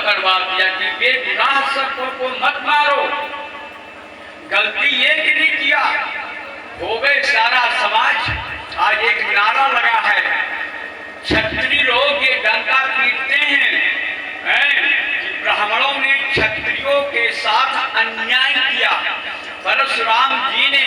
करवा दिया कि बेगुनाह सबको को मत मारो। गलती ये कि नहीं किया, हो गए सारा समाज। आज एक नारा लगा है, क्षत्रिय लोग ये डंका पीटते हैं कि ब्राह्मणों ने क्षत्रियों के साथ अन्याय किया। परशुराम जी ने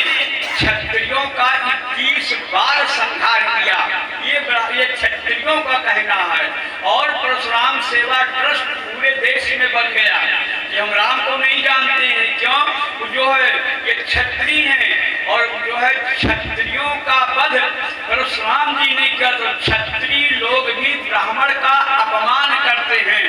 क्षत्रियों का 21 बार संहार किया। ये क्षत्रियों का कहना है। और परशुराम सेवा ट्रस्ट पूरे देश में बन गया कि हम राम को नहीं जानते हैं, क्यों? जो है ये क्षत्रिय हैं और जो है क्षत्रियों का वध परशुराम जी ने किया। तो क्षत्रिय लोग भी ब्राह्मण का अपमान करते हैं।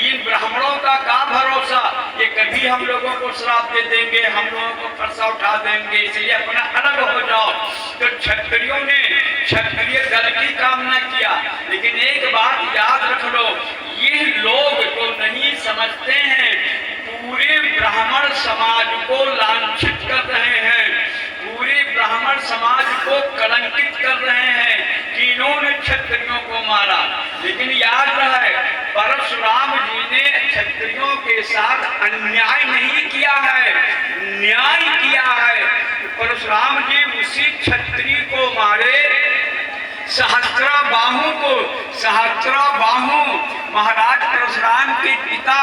इन ब्राह्मणों का भरोसा, ये कभी हम लोगों को श्राप दे देंगे, हम लोगों को फरसा उठा देंगे, इसलिए अपना अलग हो जाओ। तो क्षत्रियों ने क्षत्रिय दल की कामना किया। लेकिन एक बात याद रख लो, ये लोग तो नहीं समझते हैं, पूरे ब्राह्मण समाज को लांछित कर रहे हैं, पूरे ब्राह्मण समाज को कलंकित कर रहे हैं कि इन्होंने क्षत्रियों को मारा। लेकिन याद रहे, परशुराम जी ने क्षत्रियों के साथ अन्याय नहीं किया है, न्याय किया है। परशुराम जी उसी क्षत्रिय को मारे, सहस्त्राबाहु को। सहस्त्राबाहु महाराज परशुराम के पिता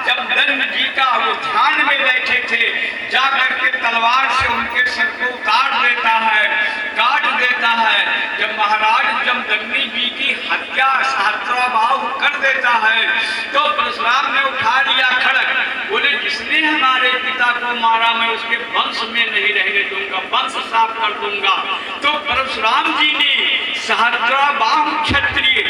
जब दंड जी का ध्यान में बैठे थे, जाकर के तलवार से उनके सिर को उतार देता है, काट देता है। जब महाराज जमदग्नि जी की हत्या सहस्त्राबाहु कर देता है, तो परशुराम ने उठा लिया खड़ग, बोले जिसने हमारे पिता को मारा मैं उसके वंश में नहीं रहने दूंगा, वंश साफ कर दूंगा। तो परशुराम जी ने सहस्त्राबाहु क्षत्रिय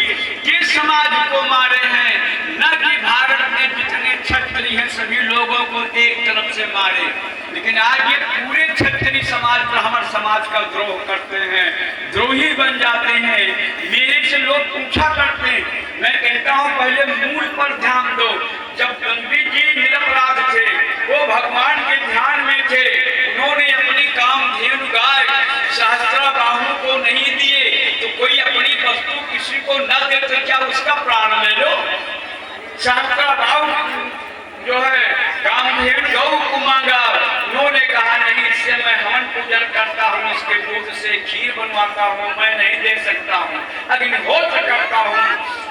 के समाज को मारे हैं, न कि भारत में जितने क्षत्रिय हैं सभी लोगों को एक तरफ से मारे। लेकिन आज ये पूरे क्षत्रिय समाज ब्राह्मण समाज का द्रोह करते हैं, द्रोही बन जाते हैं। मेरे से लोग पूछा करते हैं, मैं कहता हूँ पहले मूल पर ध्यान दो। जब गांधी जी निरपराध थे, वो भगवान के ध्यान में थे, उन्होंने अपनी कामधेनु गाय सहस्त्राबाहु को नहीं दिए, तो कोई अपनी वस्तु किसी को न दे तो क्या उसका प्राण ले लो? सहस्त्राबाहु जो है कामधेनु गौ को मांगा, उन्होंने कहा नहीं, इससे मैं हवन पूजन करता हूँ, इसके दूध से खीर बनवाता हूँ, मैं नहीं दे सकता हूँ, अग्निहोत्र करता हूँ।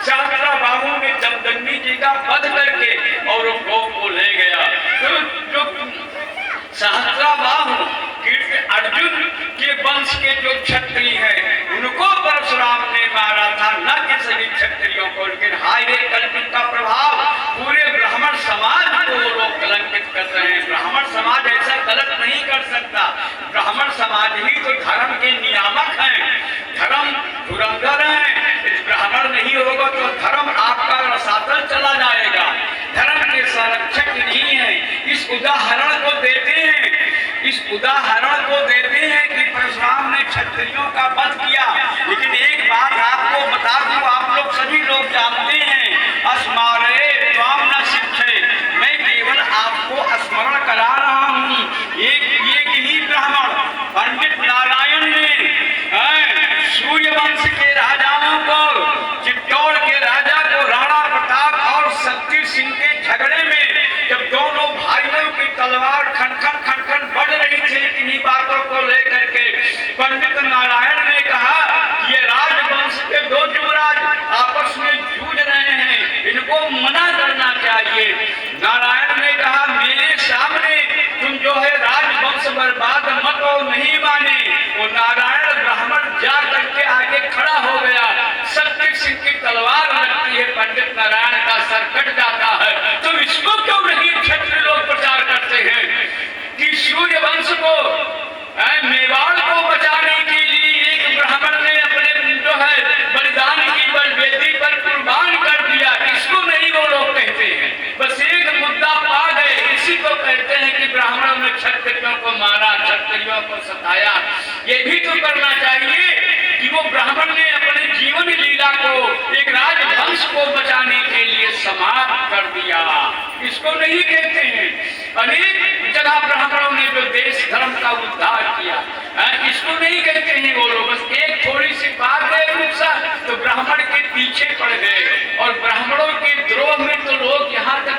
सहस्त्राबाहु ने जमदग्नि जी का वध करके और गौ को ले गया। तो जो सहस्त्राबाहु अर्जुन के वंश के जो क्षत्रिय हैं उनको परशुराम ने मारा था, न कि सभी क्षत्रियों को। लेकिन हाय रे कलयुग का प्रभाव, पूरे ब्राह्मण समाज को वो लोग कलंकित कर रहे हैं। ब्राह्मण समाज ऐसा गलत नहीं कर सकता, ब्राह्मण समाज ही तो धर्म के नियामक हैं, धर्म धुरंधर हैं। इस ब्राह्मण नहीं होगा तो धर्म आपका रसातल चला जाएगा, धर्म के संरक्षक नहीं है। इस उदाहरण को देते हैं, इस उदाहरण को देते हैं कि परशुराम ने क्षत्रियों का वध किया। लेकिन एक बात आपको बता दूं, आप लोग सभी लोग जानते हैं, अस्मारे त्वाम न शिक्षे, मैं केवल आपको स्मरण करा रहा हूँ। एक ही ब्राह्मण पंडित नारायण ने सूर्यवंश के राजाओं को, चित्तौड़ के राजा को, राणा प्रताप और शक्ति सिंह के झगड़े में जब दोनों भाइयों की तलवार खनखन खनखन बढ़ रही थी, इन्हीं बातों को लेकर के पंडित नारायण ने कहा ये राजवंश के दो युवराज आपस में जूझ रहे हैं, इनको मना करना चाहिए। नारायण ने कहा मेरे सामने तुम जो है राजवंश बर्बाद मत हो, नहीं माने। वो नारायण ब्राह्मण जा करके आगे खड़ा हो गया, शक्ति सिंह की तलवार लगती है, पंडित नारायण का सर कट जाता है। तो इसको क्यों नहीं क्षत्रिय लोग प्रचार करते हैं कि सूर्यवंश को, मेवाड़ को बचाने के लिए एक ब्राह्मण ने अपने जो है बलिदान की बलवेदी पर कुर्बान कर दिया। इसको नहीं वो लोग कहते हैं, बस एक मुद्दा पा गए, इसी को कहते हैं कि ब्राह्मणों ने क्षत्रियों को मारा, क्षत्रियों को सताया। ये भी तो करना चाहिए कि वो ब्राह्मण ने अपने जीवन लीला को, एक राजवंश को बचाने के लिए समाप्त कर दिया। इसको नहीं कहते हैं। अनेक जगह ब्राह्मणों ने जो देश धर्म का उद्धार किया, इसको नहीं कहते हैं वो लोग। बस एक थोड़ी सी बात है तो ब्राह्मण के पीछे पड़ गए, और ब्राह्मणों के द्रोह में तो लोग यहाँ तक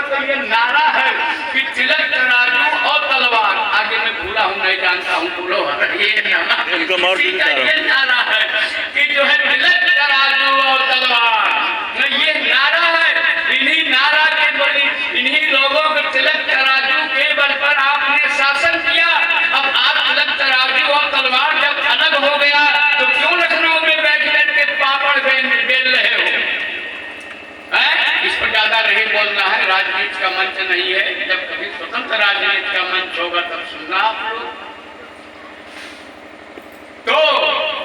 तो ये नारा है कि तिलक तराजू और तलवार, आगे मैं भूला हूँ नहीं जानता हूँ, बोलो ये नारा ये नारा है कि जो है तिलक तराजू और तलवार, ये नारा है। इन्हीं नारा के बल, इन्हीं लोगों के तिलक तराजू के बल पर आपने शासन किया। अब आप तिलक तराजू और तलवार जब अलग हो गया तो क्यों लखनऊ में बैठ के पापड़ बेल रहे हो? इस पर ज्यादा नहीं बोलना है, राजनीति का मंच नहीं है। जब कभी स्वतंत्र राजनीति का मंच होगा तब सुनना आप लोग। तो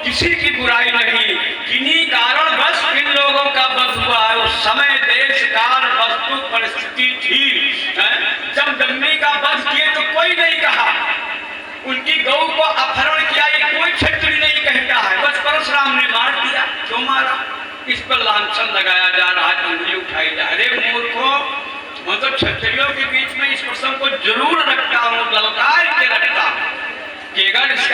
किसी की बुराई नहीं, किन्हीं कारण बस इन लोगों का वध हुआ है। उस समय देश काल वस्तु परिस्थिति थी, जब जम्मी का वध किए तो कोई नहीं कहा, उनकी गौ को अपहरण किया ये कोई क्षत्रिय नहीं कहता है, बस परशुराम ने मार दिया। क्यों मारा? इस पर लांछन लगाया जा रहा है, उंगली उठाई जा रही है। मूर्खों, मैं तो क्षत्रियों के बीच में इस प्रसंग को जरूर रखता हूँ, ललकार के रखता हूँ कि अगर इसका